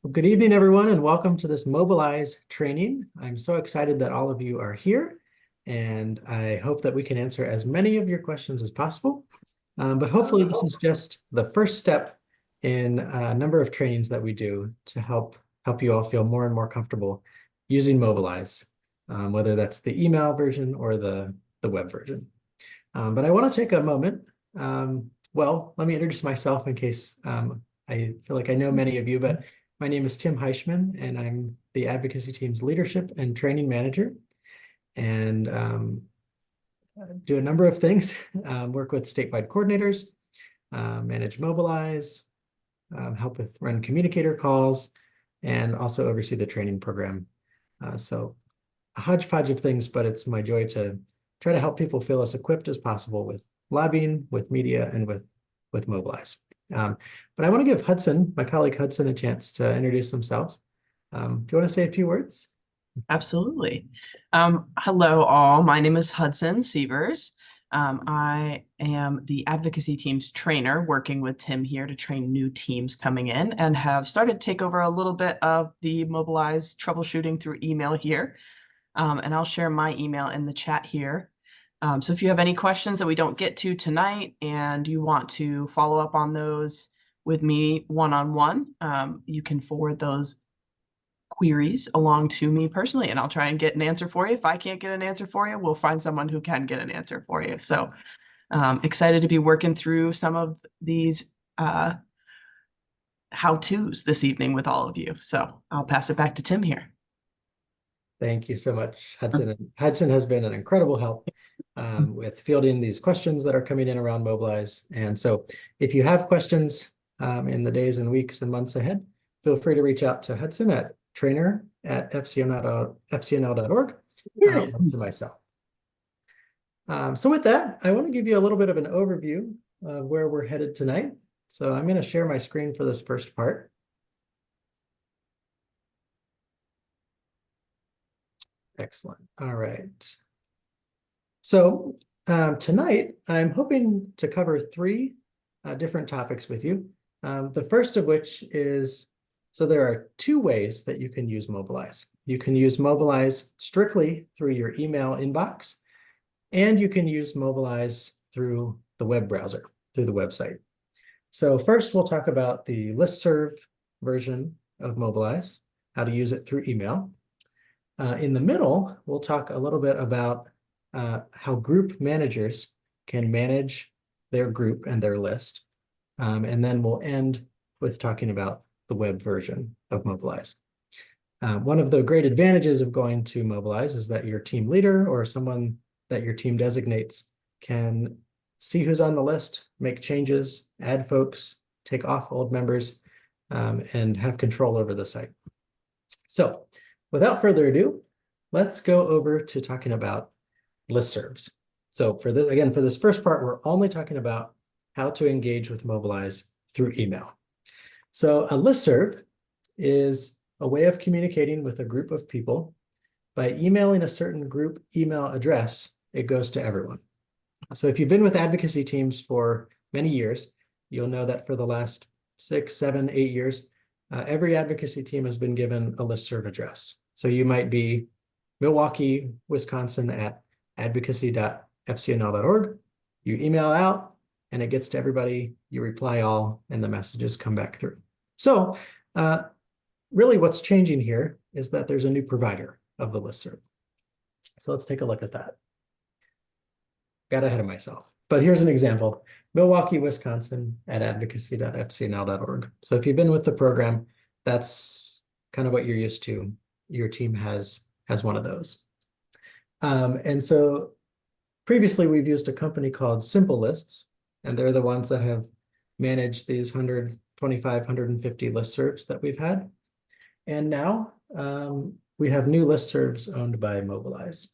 Well, good evening, everyone, and welcome to this Mobilize training. I'm so excited that all of you are here, and I hope that we can answer as many of your questions as possible. But hopefully this is just the first step in a number of trainings that we do to help you all feel more and more comfortable using Mobilize, whether that's the email version or the web version. But I want to take a moment. Well, let me introduce myself in case I feel like I know many of you, but my name is Tim Heischman, and I'm the advocacy team's leadership and training manager, and do a number of things, work with statewide coordinators, manage Mobilize, help with run communicator calls, and also oversee the training program. So a hodgepodge of things, but it's my joy to try to help people feel as equipped as possible with lobbying, with media, and with Mobilize. But I want to give Hudson, my colleague Hudson, a chance to introduce themselves. Do you want to say a few words? Absolutely. Hello, all. My name is Hudson Sievers. I am the advocacy team's trainer, working with Tim here to train new teams coming in, and have started to take over a little bit of the Mobilize troubleshooting through email here. And I'll share my email in the chat here. So if you have any questions that we don't get to tonight and you want to follow up on those with me one-on-one, you can forward those queries along to me personally, and I'll try and get an answer for you. If I can't get an answer for you, we'll find someone who can get an answer for you. So excited to be working through some of these how-tos this evening with all of you. So I'll pass it back to Tim here. Thank you so much, Hudson. Hudson has been an incredible help with fielding these questions that are coming in around Mobilize. And so if you have questions in the days and weeks and months ahead, feel free to reach out to Hudson at trainer@fcnl.org, or to myself. So with that, I want to give you a little bit of an overview of where we're headed tonight. So I'm going to share my screen for this first part. Excellent. All right. So tonight, I'm hoping to cover three different topics with you. The first of which is, so there are two ways that you can use Mobilize. You can use Mobilize strictly through your email inbox, and you can use Mobilize through the web browser, through the website. So first, we'll talk about the listserv version of Mobilize, how to use it through email. In the middle, we'll talk a little bit about how group managers can manage their group and their list. And then we'll end with talking about the web version of Mobilize. One of the great advantages of going to Mobilize is that your team leader or someone that your team designates can see who's on the list, make changes, add folks, take off old members, and have control over the site. So without further ado, let's go over to talking about listservs. So for this, again, for this first part, we're only talking about how to engage with Mobilize through email. So a listserv is a way of communicating with a group of people. By emailing a certain group email address, it goes to everyone. So if you've been with advocacy teams for many years, you'll know that for the last 6, 7, 8 years, every advocacy team has been given a listserv address. So you might be Milwaukee, Wisconsin at advocacy.fcnl.org. You email out and it gets to everybody. You reply all and the messages come back through. So really what's changing here is that there's a new provider of the listserv. So let's take a look at that. Got ahead of myself, but here's an example. Milwaukee, Wisconsin at advocacy.fcnl.org. So if you've been with the program, that's kind of what you're used to. Your team has one of those. And so previously we've used a company called Simple Lists, and they're the ones that have managed these 125, 150 listservs that we've had. And now we have new listservs owned by Mobilize.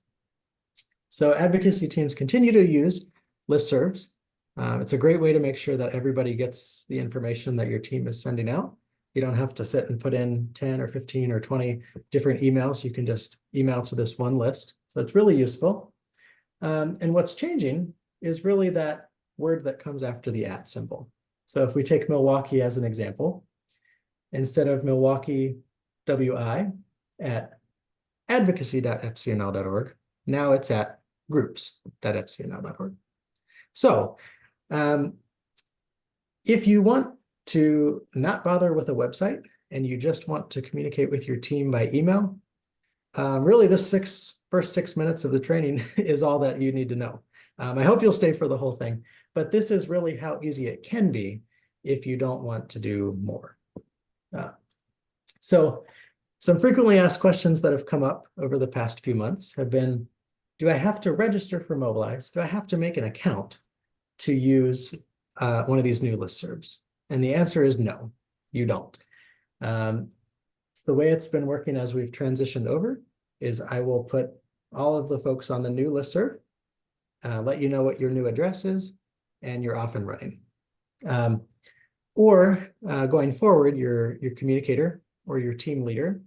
So advocacy teams continue to use listservs. It's a great way to make sure that everybody gets the information that your team is sending out. You don't have to sit and put in 10 or 15 or 20 different emails. You can just email to this one list. So it's really useful. And what's changing is really that word that comes after the @ symbol. So if we take Milwaukee as an example, instead of Milwaukee WI at advocacy.fcnl.org, now it's at groups.fcnl.org. So if you want to not bother with a website and you just want to communicate with your team by email, really the first 6 minutes of the training is all that you need to know. I hope you'll stay for the whole thing, but this is really how easy it can be if you don't want to do more. So some frequently asked questions that have come up over the past few months have been, do I have to register for Mobilize? Do I have to make an account to use one of these new listservs? And the answer is no, you don't. It's the way it's been working as we've transitioned over is I will put all of the folks on the new listserv, let you know what your new address is, and you're off and running. Or going forward, your communicator or your team leader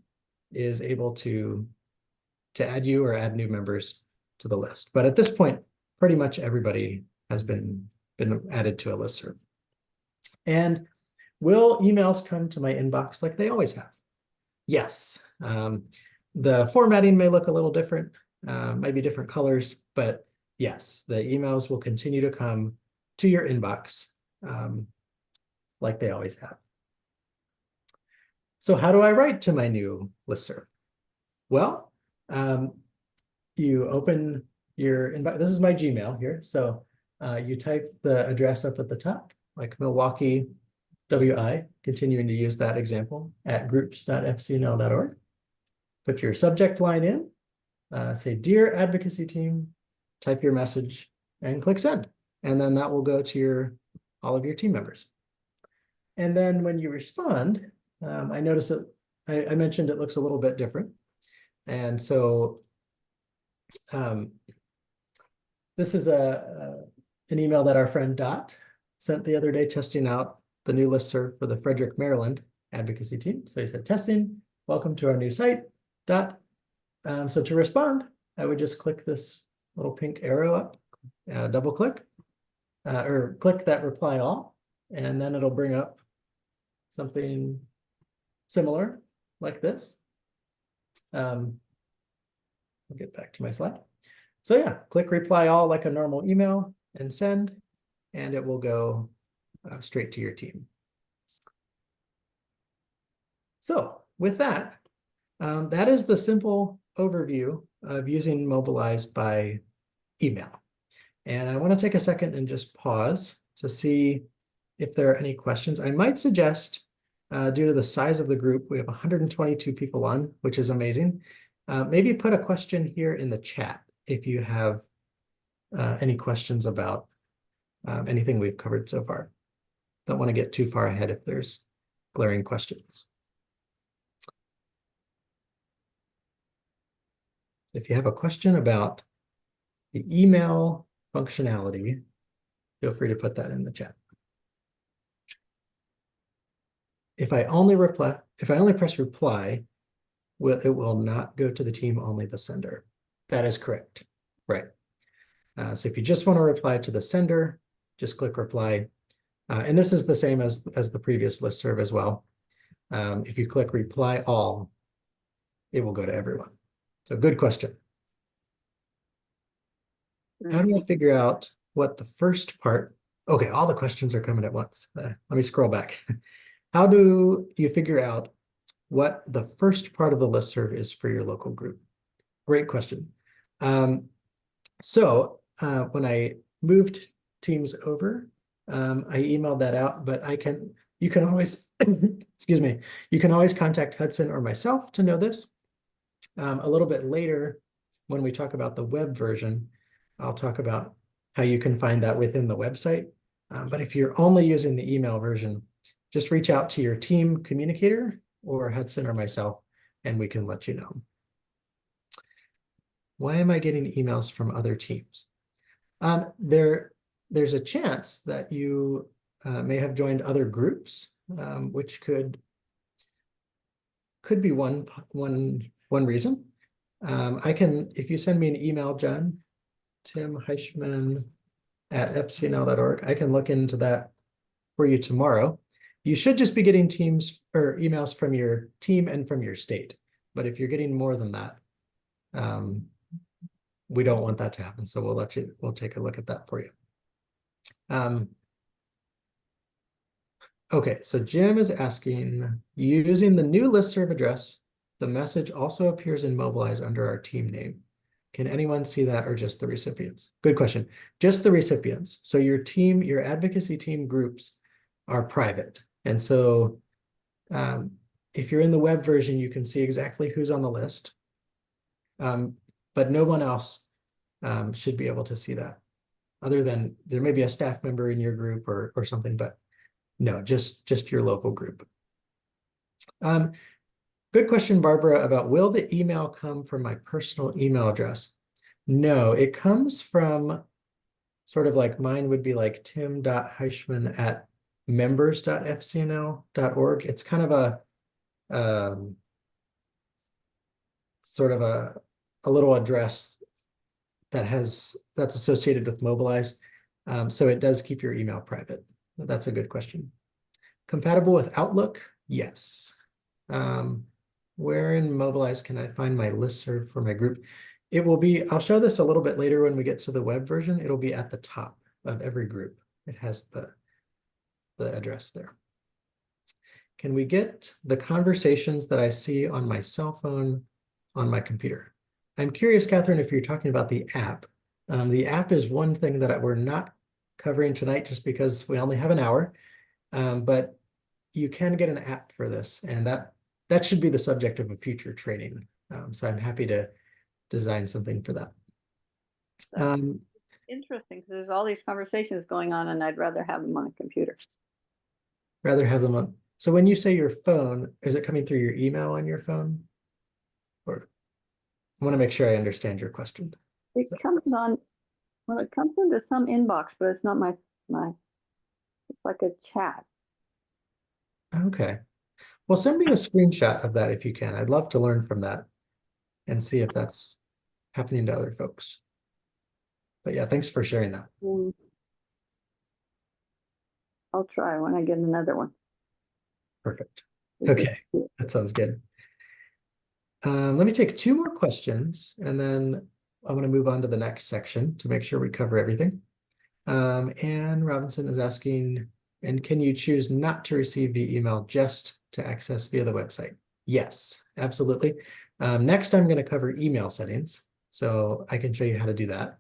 is able to add you or add new members to the list. But at this point, pretty much everybody has been added to a listserv. And will emails come to my inbox like they always have? Yes. The formatting may look a little different, might be different colors, but yes, the emails will continue to come to your inbox like they always have. So how do I write to my new listserv? Well, you open your inbox. This is my Gmail here. So you type the address up at the top, like Milwaukee WI, continuing to use that example, at groups.fcnl.org. Put your subject line in, say, Dear Advocacy Team, type your message, and click send. And then that will go to all of your team members. And then when you respond, I notice that I mentioned it looks a little bit different. And so this is an email that our friend Dot sent the other day testing out the new listserv for the Frederick, Maryland advocacy team. So he said, testing, welcome to our new site, Dot. So to respond, I would just click this little pink arrow up, double click, or click that reply all, and then it'll bring up something similar like this. I'll get back to my slide. So yeah, click reply all like a normal email and send, and it will go straight to your team. So with that, that is the simple overview of using Mobilize by email. And I want to take a second and just pause to see if there are any questions. I might suggest, due to the size of the group, we have 122 people on, which is amazing. Maybe put a question here in the chat if you have any questions about anything we've covered so far. Don't want to get too far ahead if there's glaring questions. If you have a question about the email functionality, feel free to put that in the chat. If I only press reply, it will not go to the team, only the sender. That is correct, right? So if you just want to reply to the sender, just click reply. And this is the same as the previous listserv as well. If you click reply all, it will go to everyone. So good question. How do I figure out what the first part? Okay, all the questions are coming at once. Let me scroll back. How do you figure out what the first part of the listserv is for your local group? Great question. So when I moved teams over, I emailed that out, but you can always, excuse me, you can always contact Hudson or myself to know this. A little bit later, when we talk about the web version, I'll talk about how you can find that within the website. But if you're only using the email version, just reach out to your team communicator or Hudson or myself, and we can let you know. Why am I getting emails from other teams? There's a chance that you may have joined other groups, which could be one reason. If you send me an email, John, Tim-Heichman@fcnl.org, I can look into that for you tomorrow. You should just be getting teams or emails from your team and from your state. But if you're getting more than that, we don't want that to happen. So we'll take a look at that for you. Okay, so Jim is asking, using the new listserv address, the message also appears in Mobilize under our team name. Can anyone see that or just the recipients? Good question. Just the recipients. So your team, your advocacy team groups are private. And so if you're in the web version, you can see exactly who's on the list. But no one else should be able to see that, other than there may be a staff member in your group or something, but no, just your local group. Good question, Barbara, about will the email come from my personal email address? No, it comes from sort of like mine would be like tim.heichman@members.fcnl.org. It's kind of a sort of a little address that's associated with Mobilize. So it does keep your email private. That's a good question. Compatible with Outlook? Yes. Where in Mobilize can I find my listserv for my group? It will be, I'll show this a little bit later when we get to the web version. It'll be at the top of every group. It has the address there. Can we get the conversations that I see on my cell phone on my computer? I'm curious, Catherine, if you're talking about the app. The app is one thing that we're not covering tonight just because we only have an hour. But you can get an app for this, and that should be the subject of a future training. So I'm happy to design something for that. Interesting, because there's all these conversations going on, and I'd rather have them on a computer. Rather have them on. So when you say your phone, is it coming through your email on your phone? Or I want to make sure I understand your question. It comes on, well, it comes into some inbox, but it's not my, it's like a chat. Okay. Well, send me a screenshot of that if you can. I'd love to learn from that and see if that's happening to other folks. But yeah, thanks for sharing that. I'll try when I get another one. Perfect. Okay, that sounds good. Let me take two more questions, and then I'm going to move on to the next section to make sure we cover everything. Anne Robinson is asking, and can you choose not to receive via email, just to access via the website? Yes, absolutely. Next, I'm going to cover email settings, so I can show you how to do that.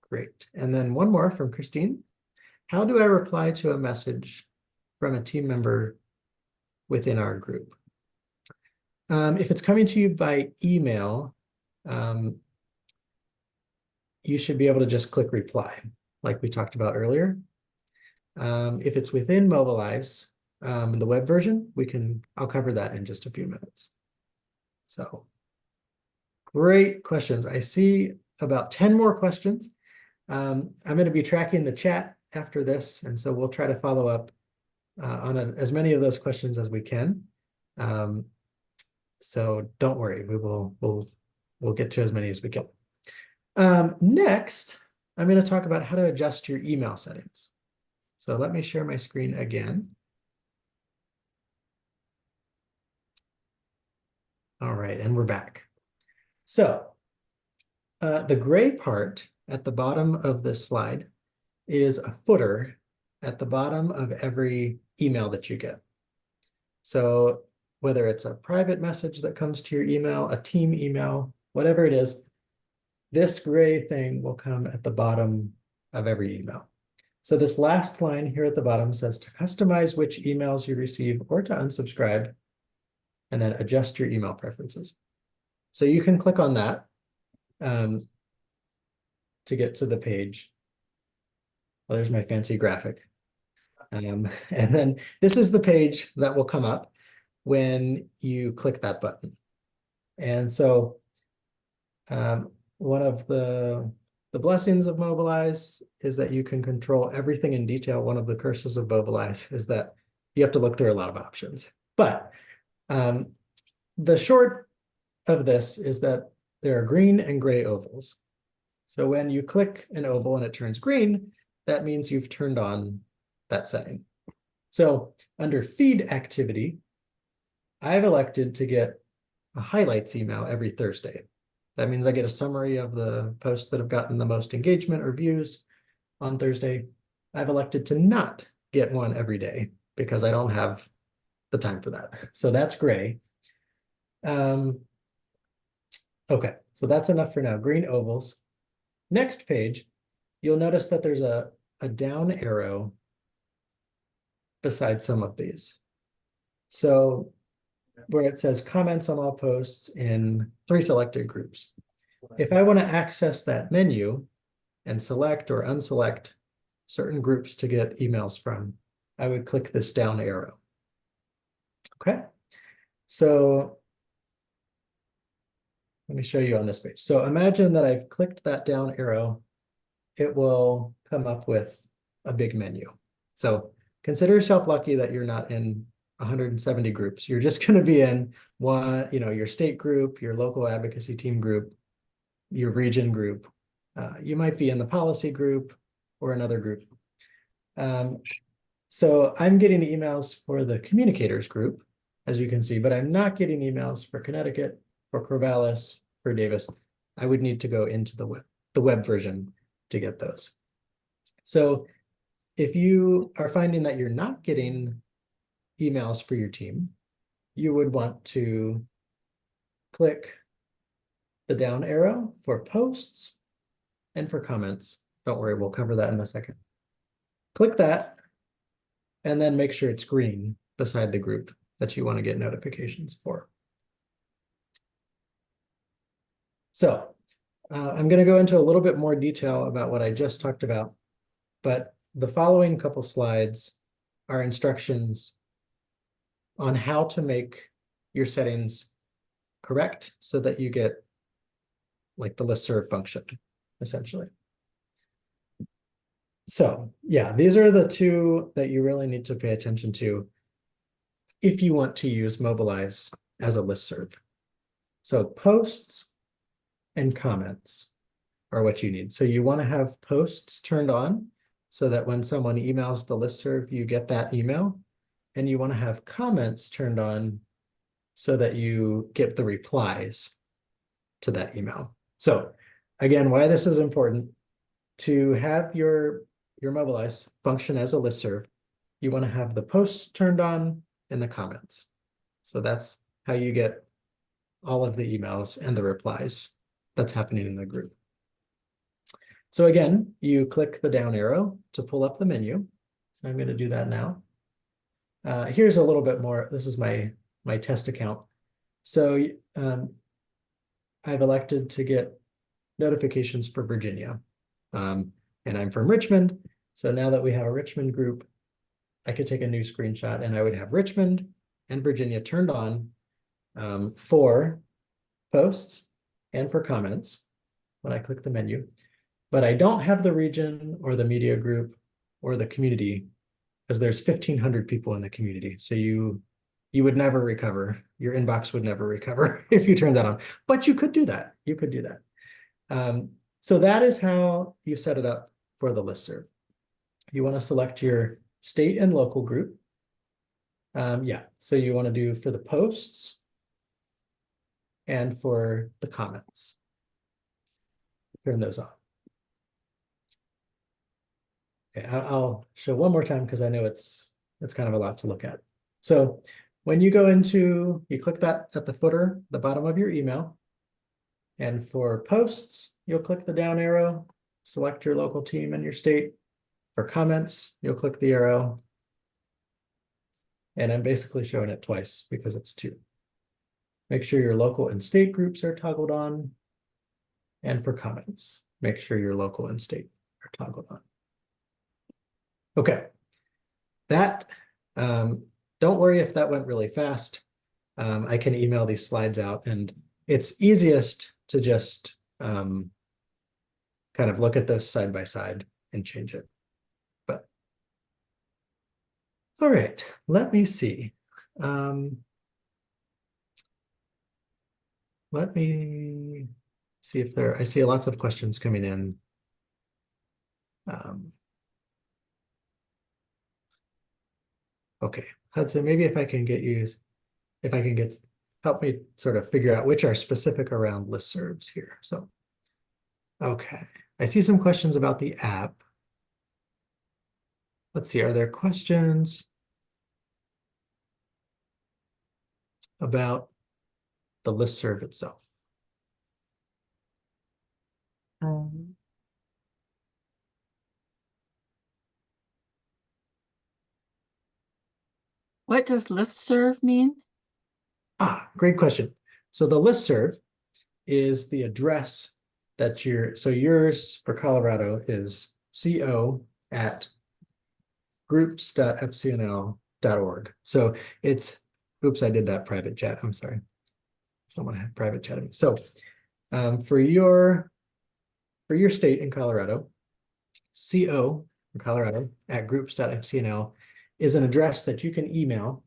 Great. And then one more from Christine. How do I reply to a message from a team member within our group? If it's coming to you by email, you should be able to just click reply, like we talked about earlier. If it's within Mobilize, the web version, I'll cover that in just a few minutes. So great questions. I see about 10 more questions. I'm going to be tracking the chat after this, and so we'll try to follow up on as many of those questions as we can. So don't worry, we'll get to as many as we can. Next, I'm going to talk about how to adjust your email settings. So let me share my screen again. All right, and we're back. So the gray part at the bottom of this slide is a footer at the bottom of every email that you get. So whether it's a private message that comes to your email, a team email, whatever it is, this gray thing will come at the bottom of every email. So this last line here at the bottom says to customize which emails you receive or to unsubscribe, and then adjust your email preferences. So you can click on that to get to the page. Well, there's my fancy graphic. And then this is the page that will come up when you click that button. And so one of the blessings of Mobilize is that you can control everything in detail. One of the curses of Mobilize is that you have to look through a lot of options. But the short of this is that there are green and gray ovals. So when you click an oval and it turns green, that means you've turned on that setting. So under feed activity, I've elected to get a highlights email every Thursday. That means I get a summary of the posts that have gotten the most engagement or views on Thursday. I've elected to not get one every day because I don't have the time for that. So that's gray. Okay, so that's enough for now. Green ovals. Next page, you'll notice that there's a down arrow beside some of these. So where it says comments on all posts in 3 selected groups. If I want to access that menu and select or unselect certain groups to get emails from, I would click this down arrow. Okay, so let me show you on this page. So imagine that I've clicked that down arrow. It will come up with a big menu. So consider yourself lucky that you're not in 170 groups. You're just going to be in one, your state group, your local advocacy team group, your region group. You might be in the policy group or another group. So I'm getting emails for the communicators group, as you can see, but I'm not getting emails for Connecticut, for Corvallis, for Davis. I would need to go into the web version to get those. So if you are finding that you're not getting emails for your team, you would want to click the down arrow for posts and for comments. Don't worry, we'll cover that in a second. Click that and then make sure it's green beside the group that you want to get notifications for. So I'm going to go into a little bit more detail about what I just talked about, but the following couple slides are instructions on how to make your settings correct so that you get like the listserv function, essentially. So yeah, these are the two that you really need to pay attention to if you want to use Mobilize as a listserv. So posts and comments are what you need. So you want to have posts turned on so that when someone emails the listserv, you get that email. And you want to have comments turned on so that you get the replies to that email. So again, why this is important, to have your Mobilize function as a listserv, you want to have the posts turned on and the comments. So that's how you get all of the emails and the replies that's happening in the group. So again, you click the down arrow to pull up the menu. So I'm going to do that now. Here's a little bit more. This is my test account. So I've elected to get notifications for Virginia. And I'm from Richmond. So now that we have a Richmond group, I could take a new screenshot and I would have Richmond and Virginia turned on for posts and for comments when I click the menu. But I don't have the region or the media group or the community because there's 1,500 people in the community. So you would never recover. Your inbox would never recover if you turn that on. But you could do that. You could do that. So that is how you set it up for the listserv. You want to select your state and local group. So you want to do for the posts and for the comments. Turn those on. Okay, I'll show one more time because I know it's kind of a lot to look at. So when you go into, you click that at the footer, the bottom of your email. And for posts, you'll click the down arrow, select your local team and your state. For comments, you'll click the arrow. And I'm basically showing it twice because it's 2. Make sure your local and state groups are toggled on. And for comments, make sure your local and state are toggled on. Okay, that, don't worry if that went really fast. I can email these slides out and it's easiest to just kind of look at this side by side and change it. But all right, let me see. Let me see if I see lots of questions coming in. Okay, Hudson, maybe if I can help me sort of figure out which are specific around listservs here. So, okay, I see some questions about the app. Let's see, are there questions about the listserv itself? What does listserv mean? Great question. So the listserv is the address that so yours for Colorado is co@groups.fcnl.org. So it's, oops, I did that private chat. I'm sorry. Someone had private chatting. So for your state in Colorado, CO in Colorado at groups.fcnl is an address that you can email,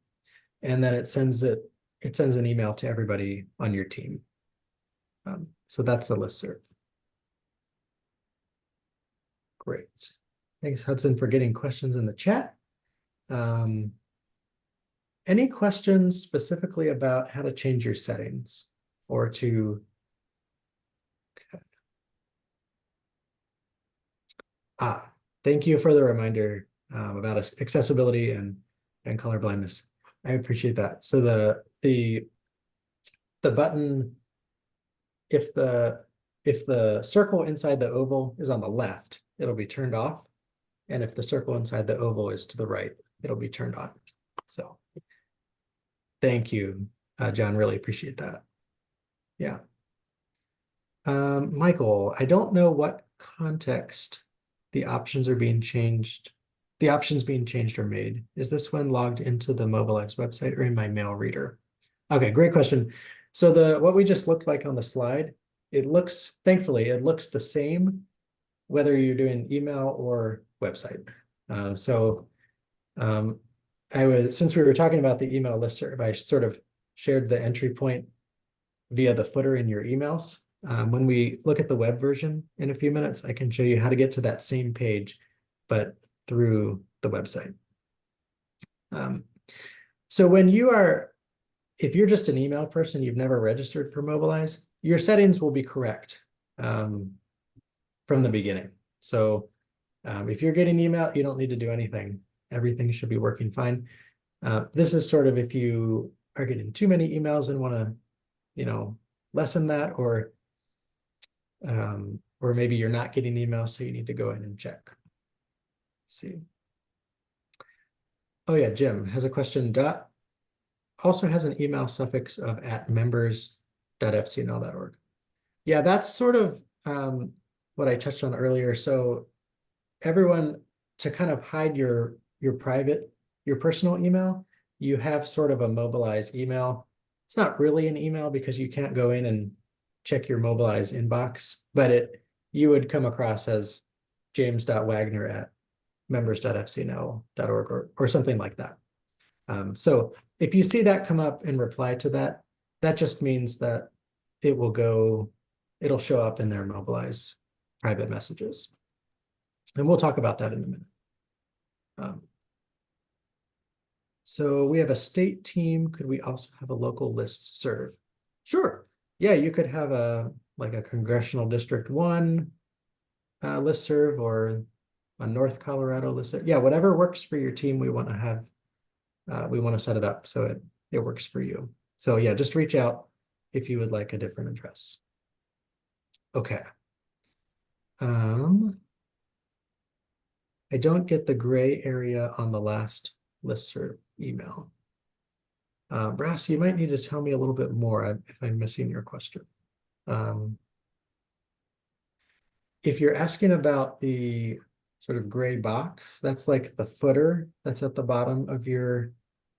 and then it sends an email to everybody on your team. So that's the listserv. Great. Thanks, Hudson, for getting questions in the chat. Any questions specifically about how to change your settings or to thank you for the reminder about accessibility and color blindness. I appreciate that. So the button, if the circle inside the oval is on the left, it'll be turned off. And if the circle inside the oval is to the right, it'll be turned on. So thank you, John, really appreciate that. Yeah. Michael, I don't know what context the options being changed or made. Is this when logged into the Mobilize website or in my mail reader? Okay, great question. So what we just looked like on the slide, thankfully, it looks the same whether you're doing email or website. Since we were talking about the email listserv, I sort of shared the entry point via the footer in your emails. When we look at the web version in a few minutes, I can show you how to get to that same page, but through the website. So if you're just an email person, you've never registered for Mobilize, your settings will be correct from the beginning. So if you're getting email, you don't need to do anything. Everything should be working fine. This is sort of if you are getting too many emails and want to, lessen that, or maybe you're not getting emails, so you need to go in and check. Let's see. Oh yeah, Jim has a question. Also has an email suffix of @members.fcnl.org. Yeah, that's sort of what I touched on earlier. So everyone, to kind of hide your personal email, you have sort of a Mobilize email. It's not really an email because you can't go in and check your Mobilize inbox, but you would come across as james.wagner@members.fcnl.org or something like that. So if you see that come up in reply to that, that just means that it'll show up in their Mobilize private messages. And we'll talk about that in a minute. So we have a state team. Could we also have a local listserv? Sure. Yeah, you could have a Congressional District 1 listserv or a North Colorado listserv. Yeah, whatever works for your team, we want to set it up so it works for you. So yeah, just reach out if you would like a different address. Okay. I don't get the gray area on the last listserv email. Brass, you might need to tell me a little bit more if I'm missing your question. If you're asking about the sort of gray box, that's like the footer that's at the bottom of your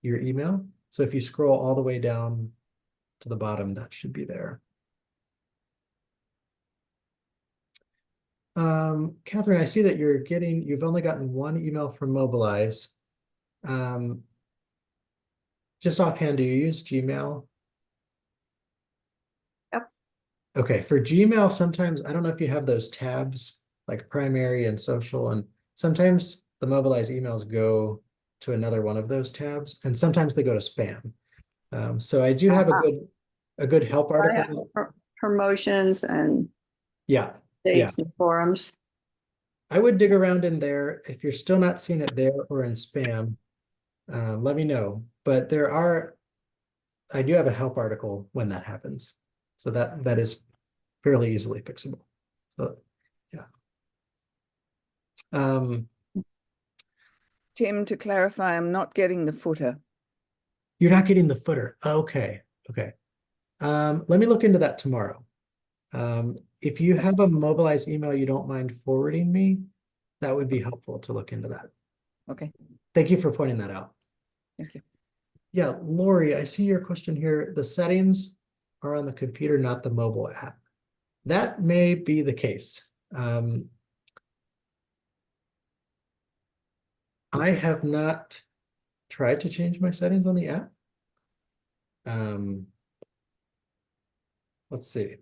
email. So if you scroll all the way down to the bottom, that should be there. Catherine, I see that you've only gotten one email from Mobilize. Just offhand, do you use Gmail? Yep. Okay, for Gmail, sometimes, I don't know if you have those tabs like primary and social, and sometimes the Mobilize emails go to another one of those tabs, and sometimes they go to spam. So I do have a good help I have article. promotions and Yeah, dates and forums. I would dig around in there. If you're still not seeing it there or in spam, let me know. But I do have a help article when that happens. So that is fairly easily fixable. So yeah. Tim, to clarify, I'm not getting the footer. You're not getting the footer. Okay. Okay. Let me look into that tomorrow. If you have a Mobilize email you don't mind forwarding me, that would be helpful to look into that. Okay, Thank you for pointing that out. thank you. Yeah, Lori, I see your question here. The settings are on the computer, not the mobile app. That may be the case. I have not tried to change my settings on the app. Let's see.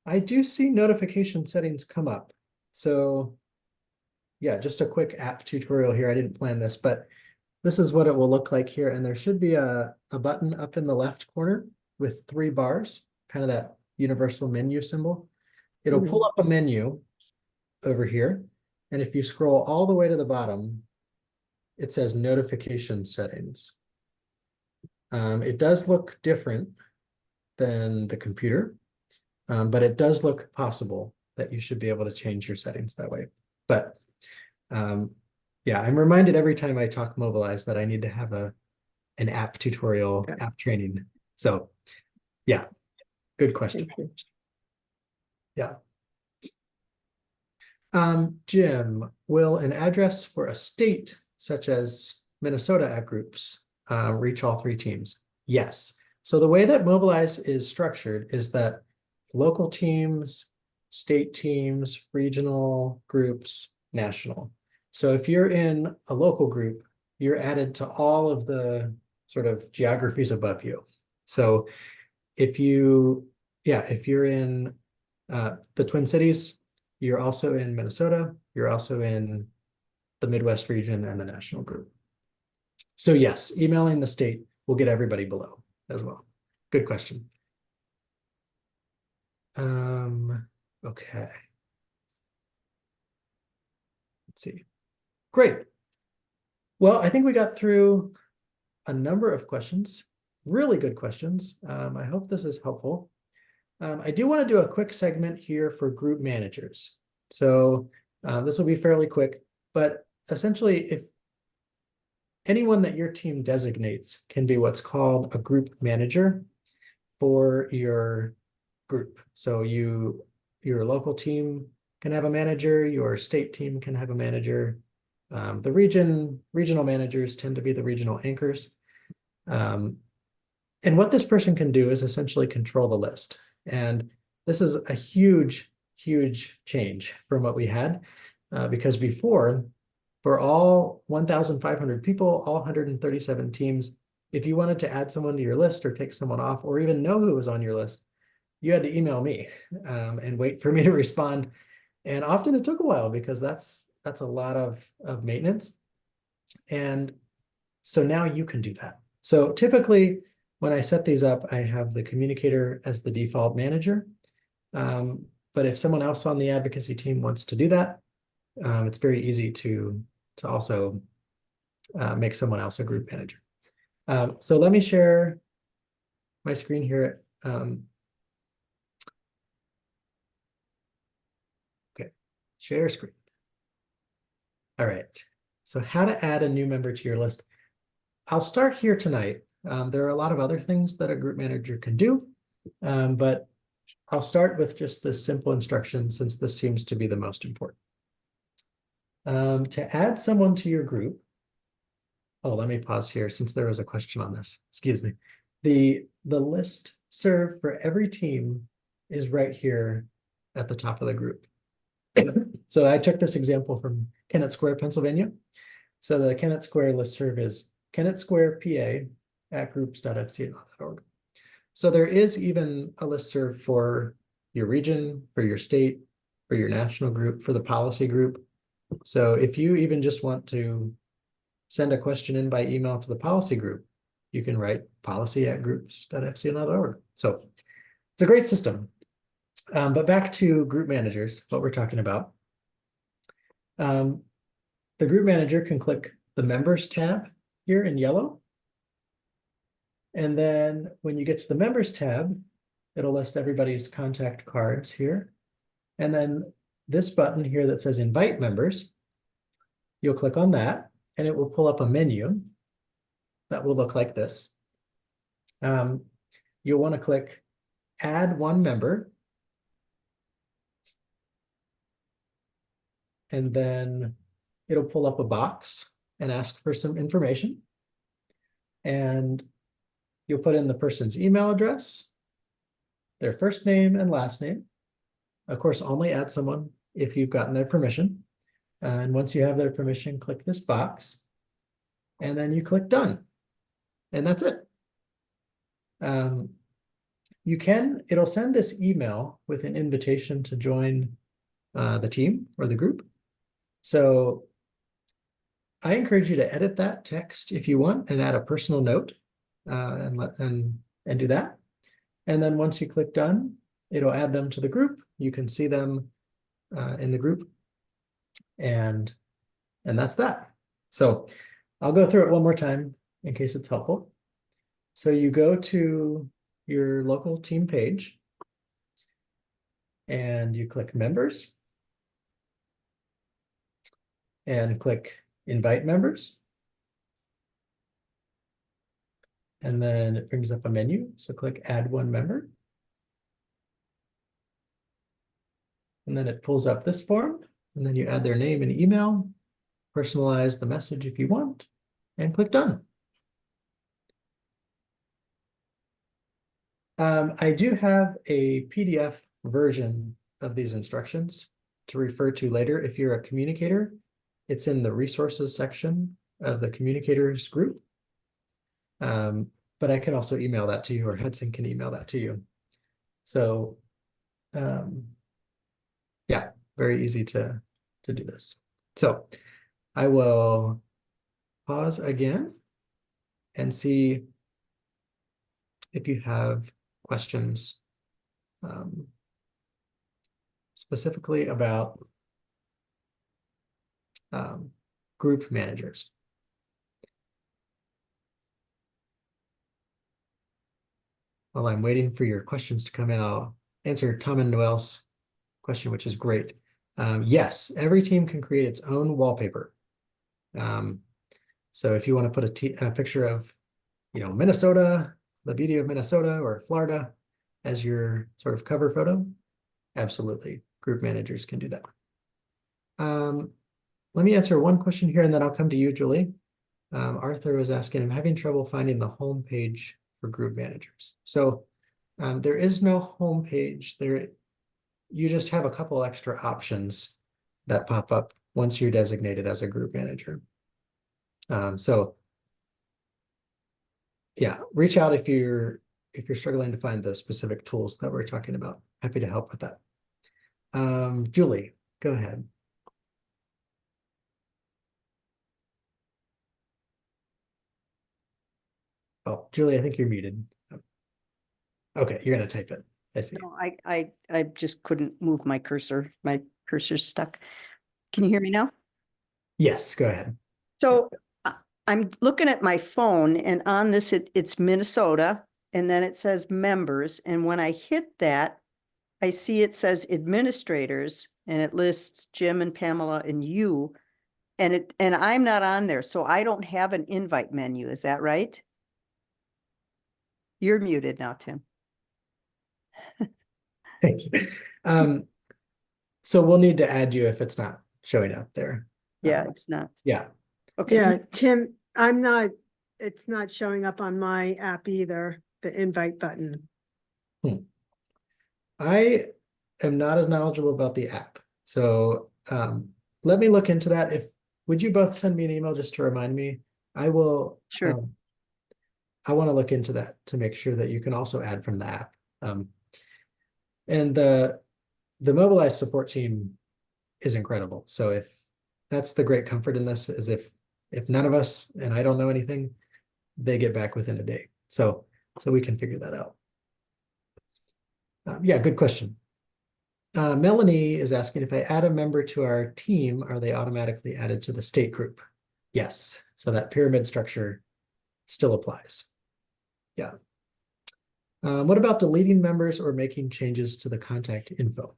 I do see notification settings come up. So yeah, just a quick app tutorial here. I didn't plan this, but this is what it will look like here. And there should be a button up in the left corner with 3 bars, kind of that universal menu symbol. It'll pull up a menu over here. And if you scroll all the way to the bottom, it says notification settings. It does look different than the computer, but it does look possible that you should be able to change your settings that way. But yeah, I'm reminded every time I talk Mobilize that I need to have an app tutorial, app training. So yeah, good question. Yeah. Jim, will an address for a state such as Minnesota at groups reach all 3 teams? Yes. So the way that Mobilize is structured is that local teams, state teams, regional groups, national. So if you're in a local group, you're added to all of the sort of geographies above you. So if you're in the Twin Cities, you're also in Minnesota, you're also in the Midwest region and the national group. So yes, emailing the state will get everybody below as well. Good question. Okay. Let's see. Great. Well, I think we got through a number of questions, really good questions. I hope this is helpful. I do want to do a quick segment here for group managers. So this will be fairly quick, but essentially if anyone that your team designates can be what's called a group manager for your group. So your local team can have a manager, your state team can have a manager. The regional managers tend to be the regional anchors. And what this person can do is essentially control the list. And this is a huge, huge change from what we had, because before, for all 1,500 people, all 137 teams, if you wanted to add someone to your list or take someone off or even know who was on your list, you had to email me and wait for me to respond. And often it took a while because that's a lot of maintenance. And so now you can do that. So typically when I set these up, I have the communicator as the default manager. But if someone else on the advocacy team wants to do that, it's very easy to also make someone else a group manager. So let me share my screen here. Okay, share screen. All right, so how to add a new member to your list. I'll start here tonight. There are a lot of other things that a group manager can do, but I'll start with just this simple instruction since this seems to be the most important. To add someone to your group, oh, let me pause here since there was a question on this. Excuse me. The list serve for every team is right here at the top of the group. So I took this example from Kennett Square, Pennsylvania. So the Kennett Square listserv is Kennett Square PA at groups.fcna.org. So there is even a listserv for your region, for your state, for your national group, for the policy group. So if you even just want to send a question in by email to the policy group, you can write policy@groups.fcl.org. So it's a great system. But back to group managers, what we're talking about. The group manager can click the members tab here in yellow. And then when you get to the members tab, it'll list everybody's contact cards here. And then this button here that says invite members, you'll click on that and it will pull up a menu that will look like this. You'll want to click add one member. And then it'll pull up a box and ask for some information. And you'll put in the person's email address, their first name and last name. Of course, only add someone if you've gotten their permission. And once you have their permission, click this box. And then you click done. And that's it. It'll send this email with an invitation to join the team or the group. So I encourage you to edit that text if you want and add a personal note and do that. And then once you click done, it'll add them to the group. You can see them in the group, and that's that. So I'll go through it one more time in case it's helpful. So you go to your local team page and you click members and click invite members. And then it brings up a menu. So click add one member. And then it pulls up this form, and then you add their name and email, personalize the message if you want, and click done. I do have a PDF version of these instructions to refer to later. If you're a communicator, it's in the resources section of the communicators group. But I can also email that to you, or Hudson can email that to you. So yeah, very easy to do this. So I will pause again and see if you have questions specifically about group managers. While I'm waiting for your questions to come in, I'll answer Tom and Noel's question, which is great. Yes, every team can create its own wallpaper. So if you want to put a picture of, Minnesota, the beauty of Minnesota or Florida as your sort of cover photo, absolutely, group managers can do that. Let me answer one question here, and then I'll come to you, Julie. Arthur was asking, I'm having trouble finding the home page for group managers. So there is no home page there. You just have a couple extra options that pop up once you're designated as a group manager. So yeah, reach out if you're struggling to find the specific tools that we're talking about. Happy to help with that. Julie, go ahead. Oh, Julie, I think you're muted. Okay, you're gonna type it. I see. No, I just couldn't move my cursor. My cursor's stuck. Can you hear me now? Yes, go ahead. So I'm looking at my phone, and on this, it's Minnesota, and then it says members. And when I hit that, I see it says administrators, and it lists Jim and Pamela and you, and I'm not on there, so I don't have an invite menu. Is that right? You're muted now, Tim. Thank you. So we'll need to add you if it's not showing up there. Yeah, it's not. Yeah. Okay. Yeah, Tim, it's not showing up on my app either, the invite button. I am not as knowledgeable about the app. So let me look into that. Would you both send me an email just to remind me? I will. Sure. I want to look into that to make sure that you can also add from the app. And the Mobilize support team is incredible. So if that's the great comfort in this is if none of us and I don't know anything, they get back within a day. So we can figure that out. Yeah, good question. Melanie is asking if I add a member to our team, are they automatically added to the state group? Yes. So that pyramid structure still applies. Yeah. What about deleting members or making changes to the contact info?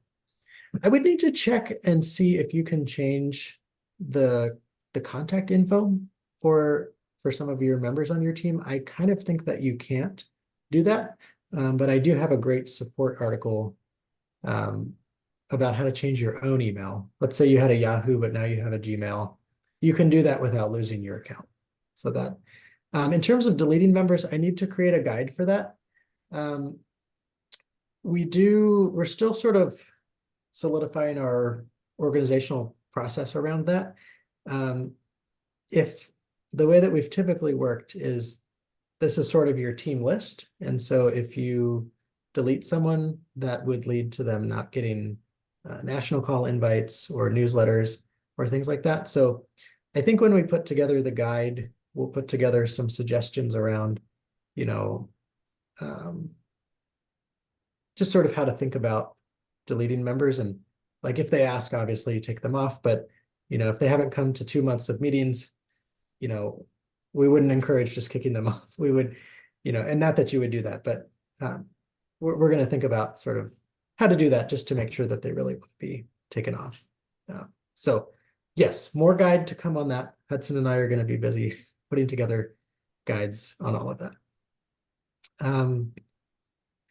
I would need to check and see if you can change the contact info for some of your members on your team. I kind of think that you can't do that, but I do have a great support article about how to change your own email. Let's say you had a Yahoo, but now you have a Gmail. You can do that without losing your account. So that, in terms of deleting members, I need to create a guide for that. We're still sort of solidifying our organizational process around that. If the way that we've typically worked is this is sort of your team list. And so if you delete someone, that would lead to them not getting national call invites or newsletters or things like that. So I think when we put together the guide, we'll put together some suggestions around, just sort of how to think about deleting members. And like if they ask, obviously you take them off, but if they haven't come to 2 months of meetings, we wouldn't encourage just kicking them off. We would, and not that you would do that, but we're going to think about sort of how to do that just to make sure that they really would be taken off. So yes, more guide to come on that. Hudson and I are going to be busy putting together guides on all of that.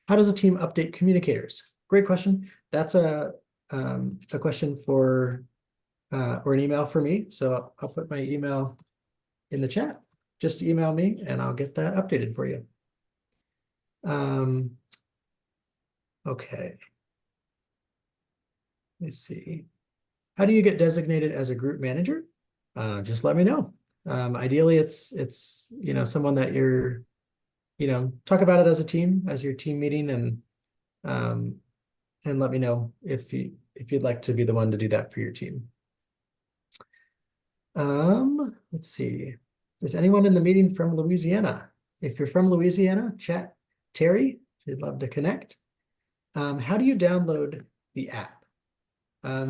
How does a team update communicators? Great question. That's a question for or an email for me. So I'll put my email in the chat. Just email me and I'll get that updated for you. Okay. Let's see. How do you get designated as a group manager? Just let me know. Ideally, it's someone that you're talk about it as a team, as your team meeting, and let me know if you'd like to be the one to do that for your team. Let's see. Is anyone in the meeting from Louisiana? If you're from Louisiana, chat Terry. She'd love to connect. How do you download the app?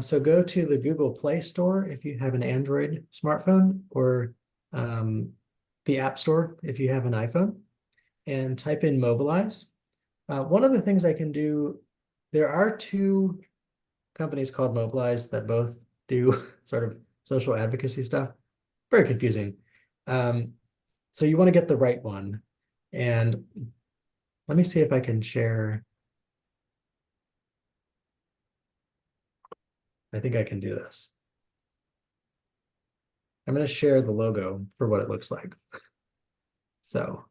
So go to the Google Play Store if you have an Android smartphone, or the App Store if you have an iPhone, and type in Mobilize. One of the things I can do, there are 2 companies called Mobilize that both do sort of social advocacy stuff. Very confusing. So you want to get the right one. And let me see if I can share. I think I can do this. I'm going to share the logo for what it looks like. So,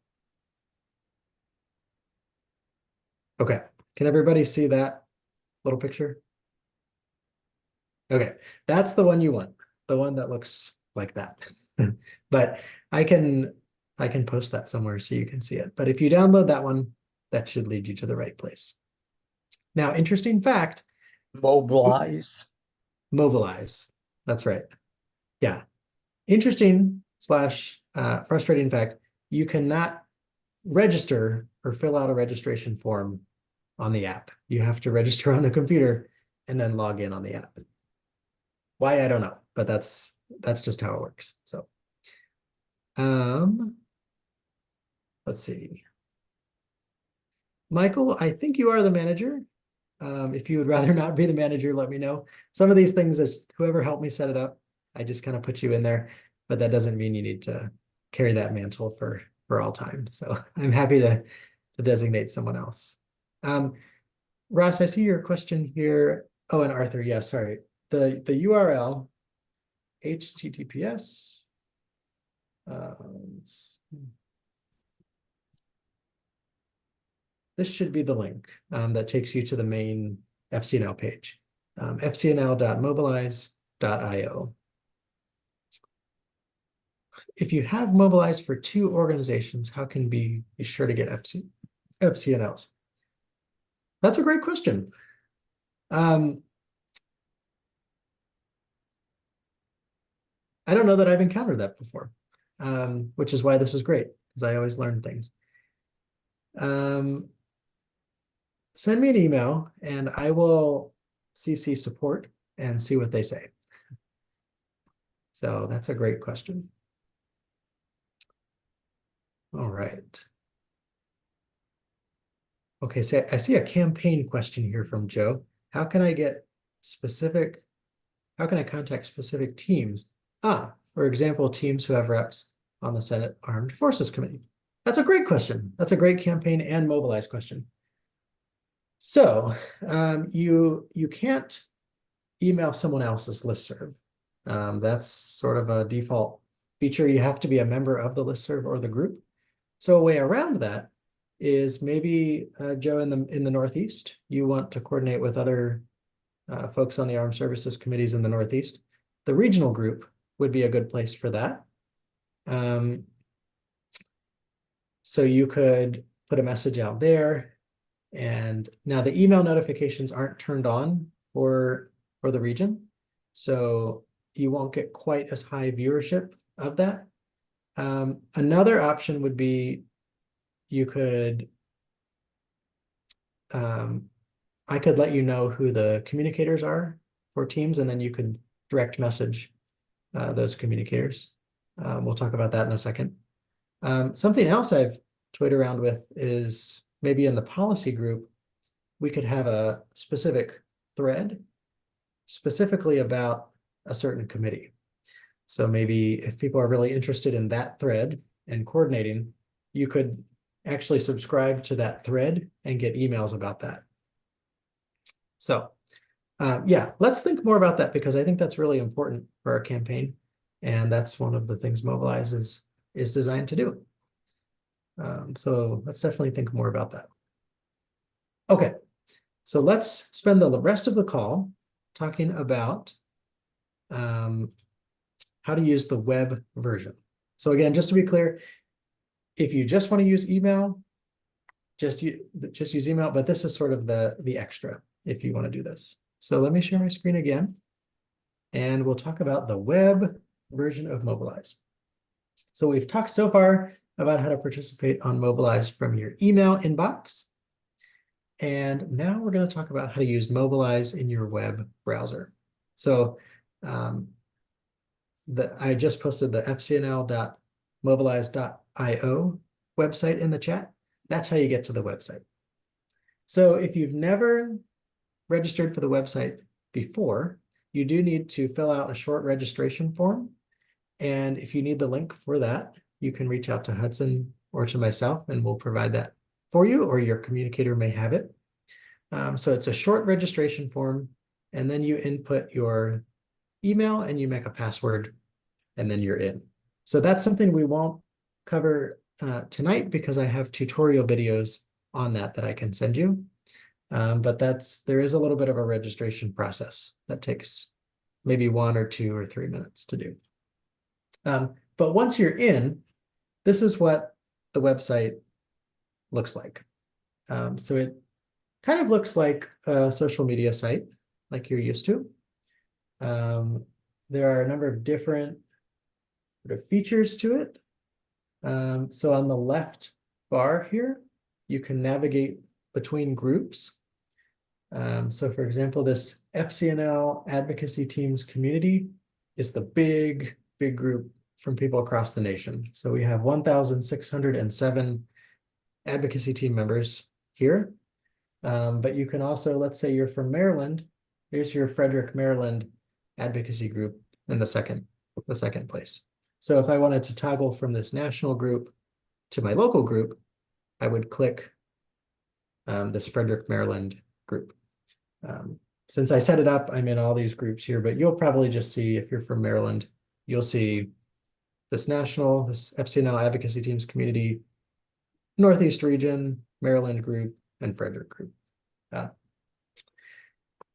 okay. Can everybody see that little picture? Okay, that's the one you want. The one that looks like that. But I can post that somewhere so you can see it. But if you download that one, that should lead you to the right place. Now, interesting fact. Mobilize. Mobilize. That's right. Yeah. Interesting / frustrating fact. You cannot register or fill out a registration form on the app. You have to register on the computer and then log in on the app. Why, I don't know, but that's just how it works. So, let's see. Michael, I think you are the manager. If you would rather not be the manager, let me know. Some of these things is whoever helped me set it up. I just kind of put you in there, but that doesn't mean you need to carry that mantle for all time. So I'm happy to designate someone else. Ross, I see your question here. Oh, and Arthur, yeah, sorry. The URL, HTTPS. This should be the link that takes you to the main FCNL page, fcnl.mobilize.io. If you have Mobilize for 2 organizations, how can be sure to get FCNLs? That's a great question. I don't know that I've encountered that before, which is why this is great, because I always learn things. Send me an email and I will CC support and see what they say. So that's a great question. All right. Okay, so I see a campaign question here from Joe. How can I contact specific teams? For example, teams who have reps on the Senate Armed Forces Committee. That's a great question. That's a great campaign and Mobilize question. So you can't email someone else's listserv. That's sort of a default feature. You have to be a member of the listserv or the group. So a way around that is maybe Joe in the Northeast, you want to coordinate with other folks on the Armed Services Committees in the Northeast. The regional group would be a good place for that. So you could put a message out there. And now the email notifications aren't turned on for the region. So you won't get quite as high viewership of that. Another option would be you could, I could let you know who the communicators are for teams, and then you could direct message those communicators. We'll talk about that in a second. Something else I've toyed around with is maybe in the policy group, we could have a specific thread specifically about a certain committee. So maybe if people are really interested in that thread and coordinating, you could actually subscribe to that thread and get emails about that. So yeah, let's think more about that, because I think that's really important for our campaign. And that's one of the things Mobilize is designed to do. So let's definitely think more about that. Okay, so let's spend the rest of the call talking about how to use the web version. So again, just to be clear, if you just want to use email, just use email, but this is sort of the extra if you want to do this. So let me share my screen again, and we'll talk about the web version of Mobilize. So we've talked so far about how to participate on Mobilize from your email inbox. And now we're going to talk about how to use Mobilize in your web browser. So I just posted the fcnl.mobilize.io website in the chat. That's how you get to the website. So if you've never registered for the website before, you do need to fill out a short registration form. And if you need the link for that, you can reach out to Hudson or to myself, and we'll provide that for you, or your communicator may have it. So it's a short registration form, and then you input your email and you make a password, and then you're in. So that's something we won't cover tonight, because I have tutorial videos on that I can send you. But there is a little bit of a registration process that takes maybe 1 or 2 or 3 minutes to do. But once you're in, this is what the website looks like. So it kind of looks like a social media site, like you're used to. There are a number of different sort of features to it. So on the left bar here, you can navigate between groups. So for example, this FCNL advocacy teams community is the big group from people across the nation. So we have 1,607 advocacy team members here. But you can also, let's say you're from Maryland, here's your Frederick, Maryland advocacy group in the second place. So if I wanted to toggle from this national group to my local group, I would click this Frederick, Maryland group. Since I set it up, I'm in all these groups here, but you'll probably just see, if you're from Maryland, you'll see this FCNL advocacy teams community, Northeast region, Maryland group, and Frederick group.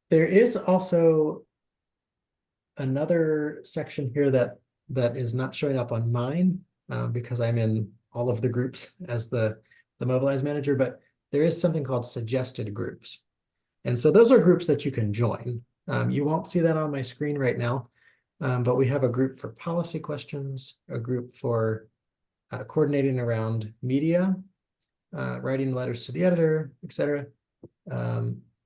There is also another section here that is not showing up on mine because I'm in all of the groups as the Mobilize manager, but there is something called suggested groups. And so those are groups that you can join. You won't see that on my screen right now, but we have a group for policy questions, a group for coordinating around media, writing letters to the editor, etc.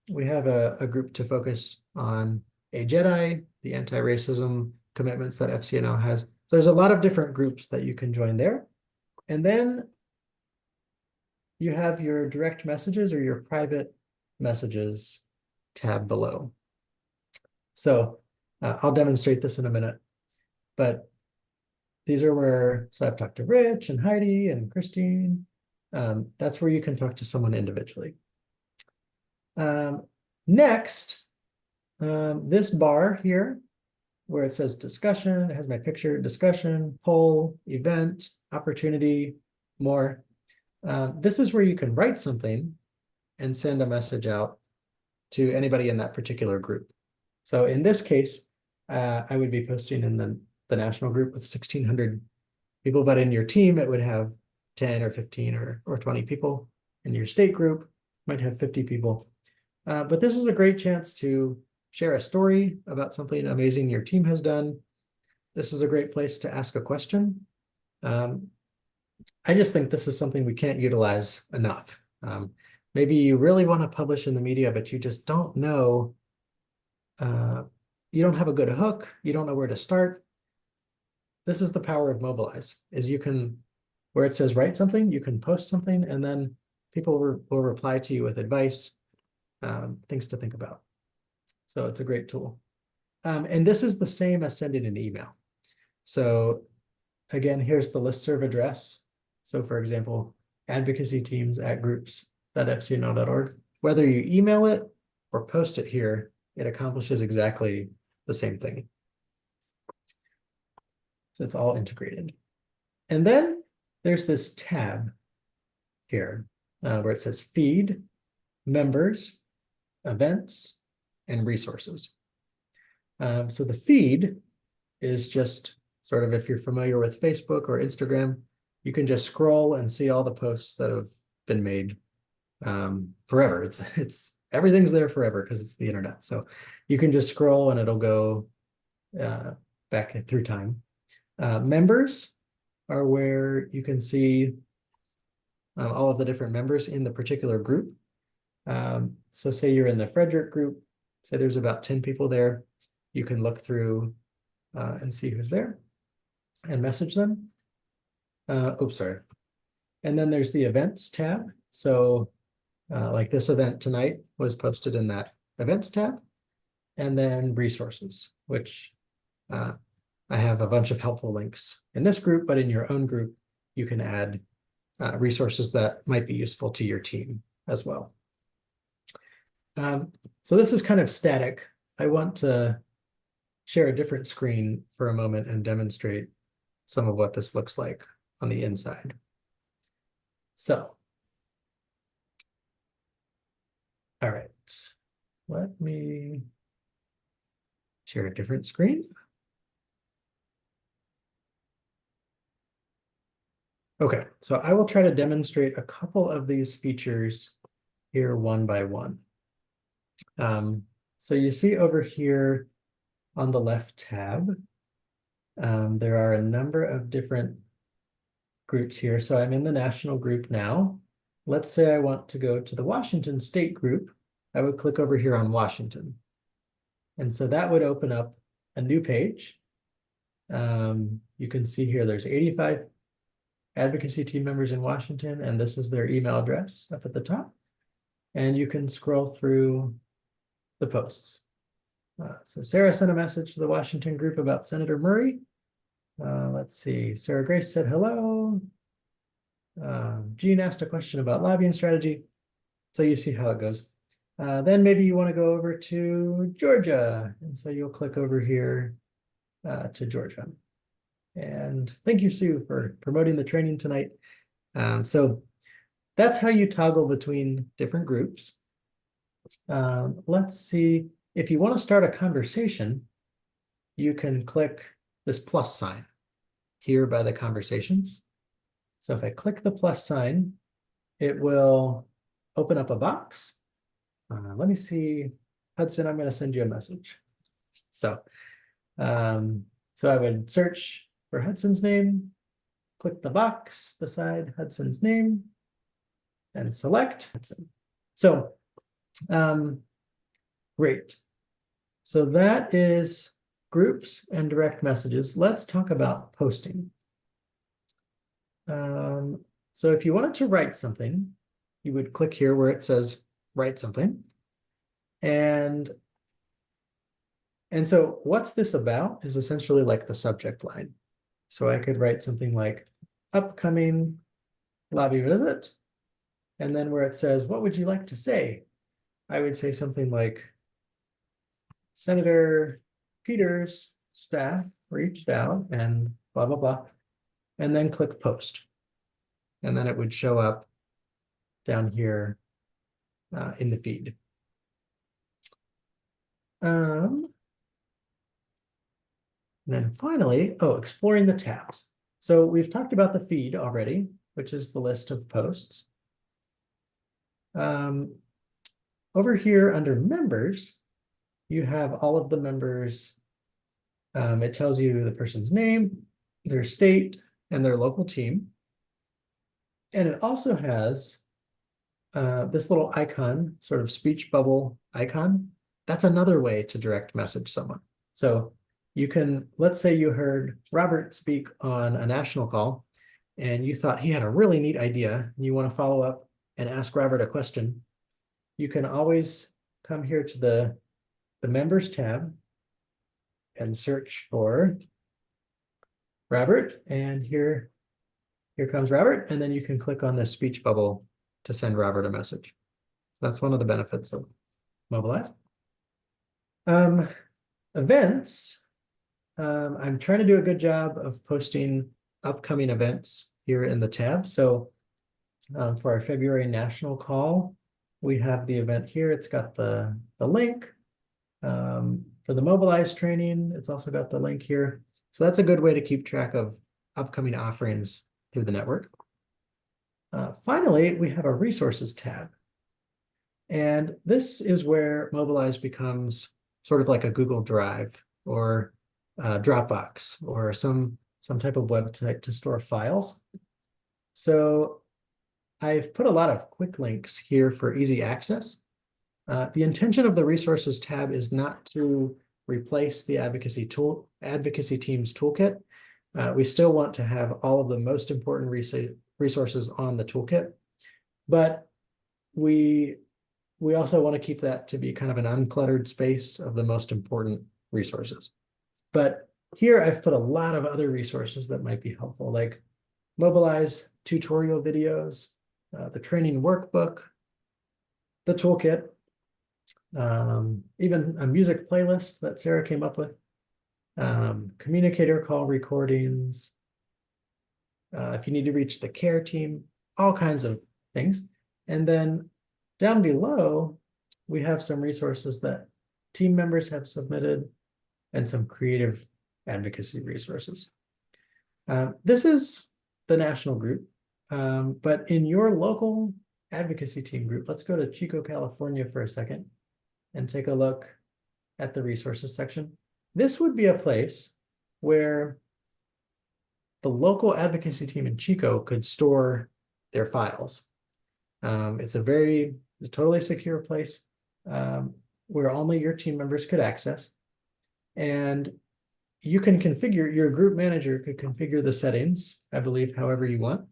We have a group to focus on a Jedi, the anti-racism commitments that FCNO has. So there's a lot of different groups that you can join there. And then you have your direct messages or your private messages tab below. So I'll demonstrate this in a minute, but these are where, so I've talked to Rich and Heidi and Christine. That's where you can talk to someone individually. Next, this bar here, where it says discussion, it has my picture, discussion, poll, event, opportunity, more. This is where you can write something and send a message out to anybody in that particular group. So in this case, I would be posting in the national group with 1,600 people, but in your team, it would have 10 or 15 or 20 people. In your state group, might have 50 people. But this is a great chance to share a story about something amazing your team has done. This is a great place to ask a question. I just think this is something we can't utilize enough. Maybe you really want to publish in the media, but you just don't know, you don't have a good hook, you don't know where to start. This is the power of Mobilize, is you can, where it says write something, you can post something, and then people will reply to you with advice, things to think about. So it's a great tool. And this is the same as sending an email. So again, here's the listserv address. So for example, advocacyteams@groups.fcno.org. Whether you email it or post it here, it accomplishes exactly the same thing. So it's all integrated. And then there's this tab here where it says feed, members, events, and resources. So the feed is just sort of, if you're familiar with Facebook or Instagram, you can just scroll and see all the posts that have been made forever. It's everything's there forever because it's the internet. So you can just scroll and it'll go back through time. Members are where you can see all of the different members in the particular group. So say you're in the Frederick group, say there's about 10 people there. You can look through and see who's there and message them. Oops, sorry. And then there's the events tab. So like this event tonight was posted in that events tab. And then resources, which I have a bunch of helpful links in this group, but in your own group, you can add resources that might be useful to your team as well. So this is kind of static. I want to share a different screen for a moment and demonstrate some of what this looks like on the inside. So, all right, let me share a different screen. Okay, so I will try to demonstrate a couple of these features here one by one. So you see over here on the left tab, there are a number of different groups here. So I'm in the national group now. Let's say I want to go to the Washington state group. I would click over here on Washington. And so that would open up a new page. You can see here there's 85 advocacy team members in Washington, and this is their email address up at the top. And you can scroll through the posts. So Sarah sent a message to the Washington group about Senator Murray. Let's see, Sarah Grace said hello. Jean asked a question about lobbying strategy. So you see how it goes. Then maybe you want to go over to Georgia. And so you'll click over here to Georgia. And thank you, Sue, for promoting the training tonight. So that's how you toggle between different groups. Let's see, if you want to start a conversation, you can click this plus sign here by the conversations. So if I click the plus sign, it will open up a box. Let me see, Hudson, I'm going to send you a message. So, so I would search for Hudson's name, click the box beside Hudson's name, and select Hudson. So, great. So that is groups and direct messages. Let's talk about posting. So if you wanted to write something, you would click here where it says write something. And so what's this about is essentially like the subject line. So I could write something like upcoming lobby visit. And then where it says, what would you like to say? I would say something like Senator Peters' staff reached out and blah, blah, blah. And then click post. And then it would show up down here in the feed. Then finally, exploring the tabs. So we've talked about the feed already, which is the list of posts. Over here under members, you have all of the members. It tells you the person's name, their state, and their local team. And it also has this little icon, sort of speech bubble icon. That's another way to direct message someone. So you can, let's say you heard Robert speak on a national call and you thought he had a really neat idea and you want to follow up and ask Robert a question. You can always come here to the members tab and search for Robert. And here comes Robert. And then you can click on this speech bubble to send Robert a message. So that's one of the benefits of Mobilize. Events. I'm trying to do a good job of posting upcoming events here in the tab. So for our February national call, we have the event here. It's got the link. For the Mobilize training, it's also got the link here. So that's a good way to keep track of upcoming offerings through the network. Finally, we have a resources tab. And this is where Mobilize becomes sort of like a Google Drive or Dropbox or some type of website to store files. So I've put a lot of quick links here for easy access. The intention of the resources tab is not to replace the advocacy team's toolkit. We still want to have all of the most important resources on the toolkit, but we also want to keep that to be kind of an uncluttered space of the most important resources. But here I've put a lot of other resources that might be helpful, like Mobilize tutorial videos, the training workbook, the toolkit, even a music playlist that Sarah came up with, communicator call recordings, if you need to reach the care team, all kinds of things. And then down below, we have some resources that team members have submitted and some creative advocacy resources. This is the national group, but in your local advocacy team group, let's go to Chico, California for a second and take a look at the resources section. This would be a place where the local advocacy team in Chico could store their files. It's a totally secure place where only your team members could access. And you can configure, your group manager could configure the settings, I believe, however you want.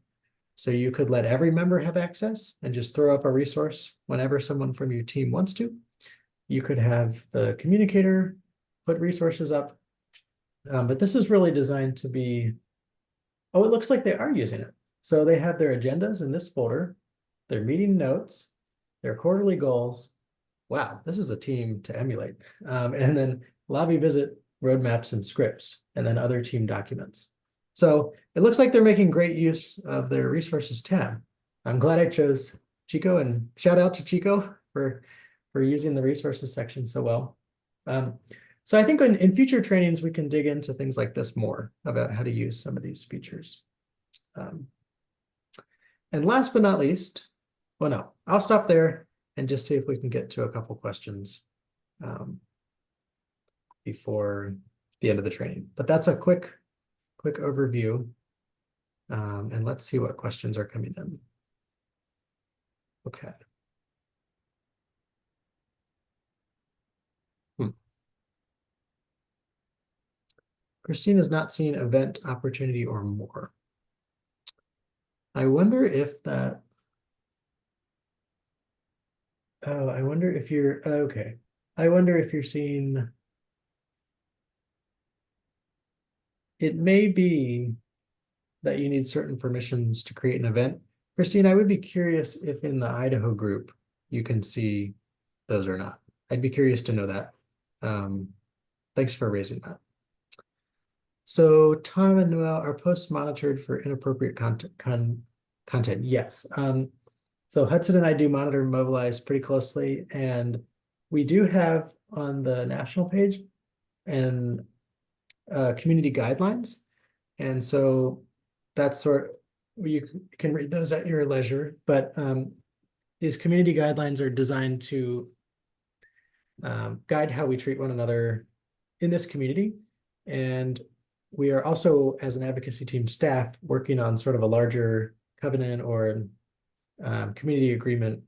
So you could let every member have access and just throw up a resource whenever someone from your team wants to. You could have the communicator put resources up. But this is really designed to be, it looks like they are using it. So they have their agendas in this folder, their meeting notes, their quarterly goals. Wow, this is a team to emulate. And then lobby visit roadmaps and scripts, and then other team documents. So it looks like they're making great use of their resources tab. I'm glad I chose Chico, and shout out to Chico for using the resources section so well. So I think in future trainings, we can dig into things like this more about how to use some of these features. And last but not least, well, no, I'll stop there and just see if we can get to a couple questions before the end of the training. But that's a quick overview. And let's see what questions are coming in. Okay. Christine has not seen event, opportunity, or more. I wonder if that. Oh, I wonder if you're okay. I wonder if you're seeing. It may be that you need certain permissions to create an event. Christine, I would be curious if in the Idaho group you can see those or not. I'd be curious to know that. Thanks for raising that. So Tom and Noel, are posts monitored for inappropriate content? Yes. So Hudson and I do monitor Mobilize pretty closely, and we do have on the national page and community guidelines. And so that's you can read those at your leisure, but these community guidelines are designed to guide how we treat one another in this community. And we are also, as an advocacy team staff, working on sort of a larger covenant or community agreement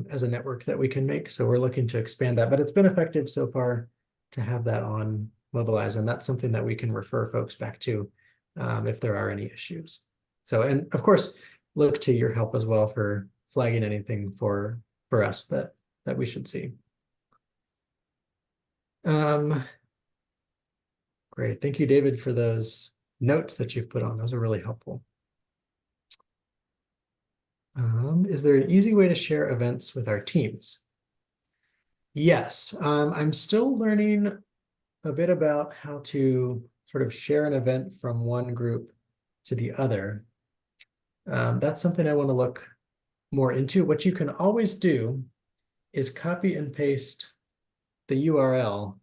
as a network that we can make. So we're looking to expand that, but it's been effective so far to have that on Mobilize. And that's something that we can refer folks back to if there are any issues. So, and of course, look to your help as well for flagging anything for us that we should see. Great. Thank you, David, for those notes that you've put on. Those are really helpful. Is there an easy way to share events with our teams? Yes. I'm still learning a bit about how to sort of share an event from one group to the other. That's something I want to look more into. What you can always do is copy and paste the URL,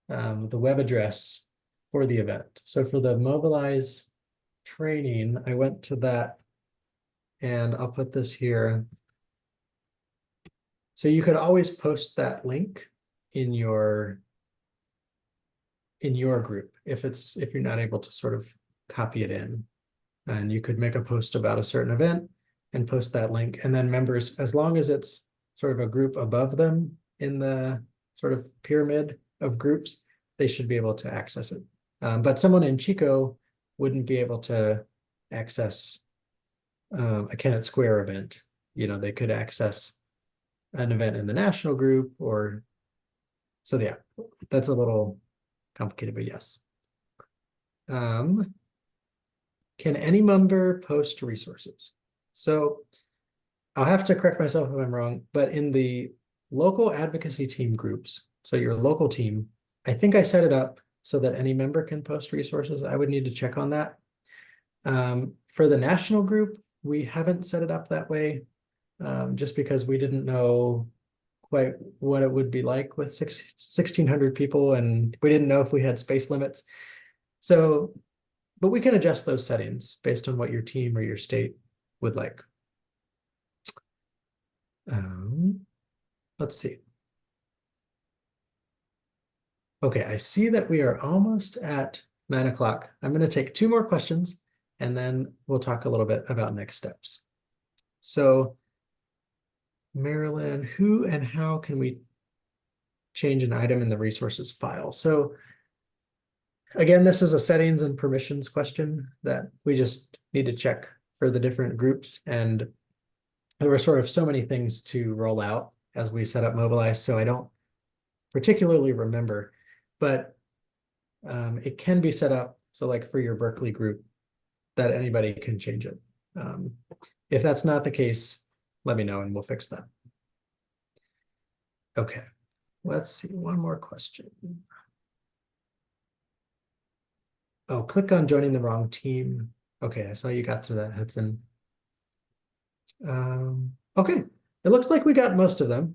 the web address for the event. So for the Mobilize training, I went to that, and I'll put this here. So you could always post that link in your group if you're not able to sort of copy it in. And you could make a post about a certain event and post that link, and then members, as long as it's sort of a group above them in the sort of pyramid of groups, they should be able to access it. But someone in Chico wouldn't be able to access a Kennett Square event. You know, they could access an event in the national group, or so yeah, that's a little complicated, but yes. Can any member post resources? So I'll have to correct myself if I'm wrong, but in the local advocacy team groups, so your local team, I think I set it up so that any member can post resources. I would need to check on that. For the national group, we haven't set it up that way, just because we didn't know quite what it would be like with 1,600 people, and we didn't know if we had space limits. So, but we can adjust those settings based on what your team or your state would like. Let's see. Okay, I see that we are almost at 9 o'clock. I'm going to take 2 more questions, and then we'll talk a little bit about next steps. So, Marilyn, who and how can we change an item in the resources file? So, again, this is a settings and permissions question that we just need to check for the different groups. And there were sort of so many things to roll out as we set up Mobilize, so I don't particularly remember, but it can be set up so like for your Berkeley group that anybody can change it. If that's not the case, let me know and we'll fix that. Okay, let's see, one more question. Oh, click on joining the wrong team. Okay, I saw you got through that, Hudson. Okay, it looks like we got most of them.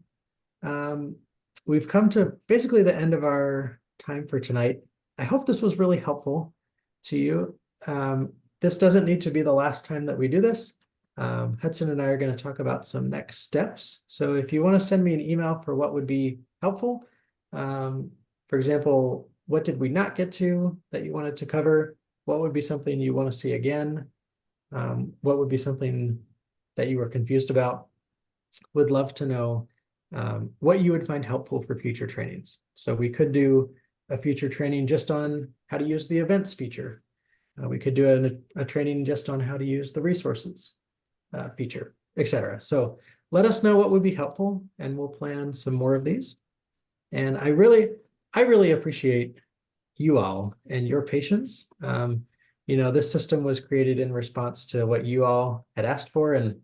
We've come to basically the end of our time for tonight. I hope this was really helpful to you. This doesn't need to be the last time that we do this. Hudson and I are going to talk about some next steps. So if you want to send me an email for what would be helpful, for example, what did we not get to that you wanted to cover? What would be something you want to see again? What would be something that you were confused about? Would love to know what you would find helpful for future trainings. So we could do a future training just on how to use the events feature. We could do a training just on how to use the resources feature, etc. So let us know what would be helpful, and we'll plan some more of these. And I really appreciate you all and your patience. You know, this system was created in response to what you all had asked for, and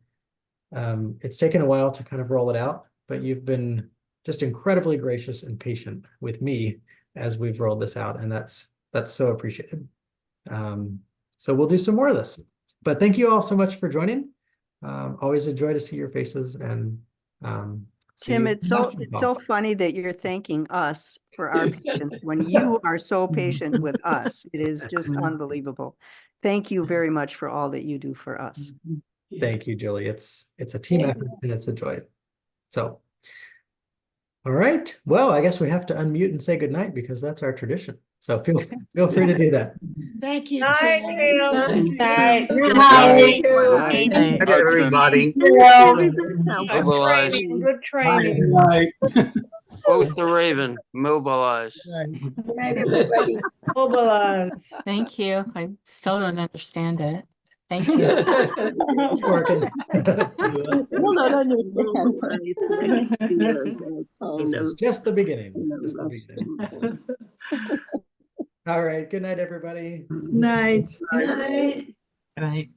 it's taken a while to kind of roll it out, but you've been just incredibly gracious and patient with me as we've rolled this out, and that's so appreciated. So we'll do some more of this. But thank you all so much for joining. Always a joy to see your faces and see Tim, you it's in the so, next it's call. so funny that you're thanking us for our patience when you are so patient with us. It is just unbelievable. Thank you very much for all that you do for us. Thank you, Julie. It's a team effort and it's a joy. So, all right. Well, I guess we have to unmute and say goodnight because that's our tradition. So feel free to do that. Thank you, Night, Tim. Tim. Night. Night. Night. Night. Good everybody. Good Mobilize. training, good training. Quote the Raven. Mobilize. Night, everybody. Mobilize. Thank you. I still don't understand it. Thank you. It's working. Still don't understand. This is just the beginning. Just the beginning. All right. Good night, everybody. Night. Good night.